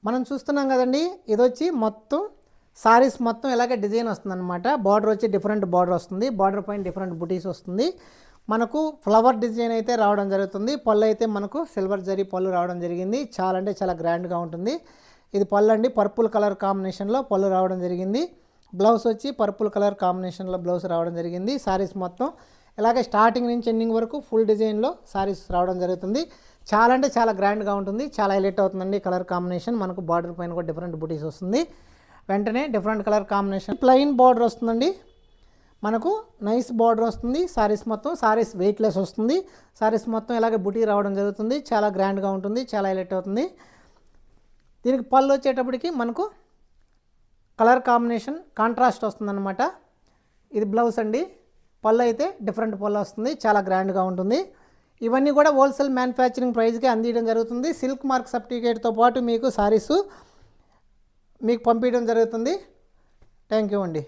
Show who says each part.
Speaker 1: మనం చూస్తున్నాం కదండి, ఇది వచ్చి మొత్తం సారీస్ మొత్తం ఇలాగే డిజైన్ వస్తుందన్నమాట. బార్డర్ వచ్చి డిఫరెంట్ బార్డర్ వస్తుంది, బార్డర్ పైన డిఫరెంట్ బుటీస్ వస్తుంది. మనకు ఫ్లవర్ డిజైన్ అయితే రావడం జరుగుతుంది. పళ్ళు అయితే మనకు సిల్వర్ జరీ పళ్ళు రావడం జరిగింది. చాలా అంటే చాలా గ్రాండ్గా ఉంటుంది. ఇది పళ్ళు అండి, పర్పుల్ కలర్ కాంబినేషన్లో పళ్ళు రావడం జరిగింది. బ్లౌజ్ వచ్చి పర్పుల్ కలర్ కాంబినేషన్లో బ్లౌజ్ రావడం జరిగింది. సారీస్ మొత్తం ఇలాగే స్టార్టింగ్ నుంచి ఎండింగ్ వరకు ఫుల్ డిజైన్లో సారీస్ రావడం జరుగుతుంది. చాలా అంటే చాలా గ్రాండ్గా ఉంటుంది, చాలా హైలైట్ అవుతుందండి కలర్ కాంబినేషన్. మనకు బార్డర్ పైన కూడా డిఫరెంట్ బుటీస్ వస్తుంది. వెంటనే different colour combination plain border వస్తుందండి. మనకు నైస్ బార్డర్ వస్తుంది. సారీస్ మొత్తం సారీస్ వెయిట్లెస్ వస్తుంది. సారీస్ మొత్తం ఇలాగే బుటీ రావడం జరుగుతుంది. చాలా గ్రాండ్గా ఉంటుంది, చాలా హైలైట్ అవుతుంది. దీనికి పళ్ళు వచ్చేటప్పటికి మనకు కలర్ కాంబినేషన్ కాంట్రాస్ట్ వస్తుందన్నమాట. ఇది బ్లౌజ్ అండి. పళ్ళు అయితే డిఫరెంట్ పళ్ళు వస్తుంది, చాలా గ్రాండ్గా ఉంటుంది. ఇవన్నీ కూడా హోల్సేల్ మ్యానుఫ్యాక్చరింగ్ ప్రైస్కే అందించడం జరుగుతుంది. సిల్క్ మార్క్ సర్టిఫికేట్తో పాటు మీకు సారీసు మీకు పంపించడం జరుగుతుంది. థ్యాంక్ యూ అండి.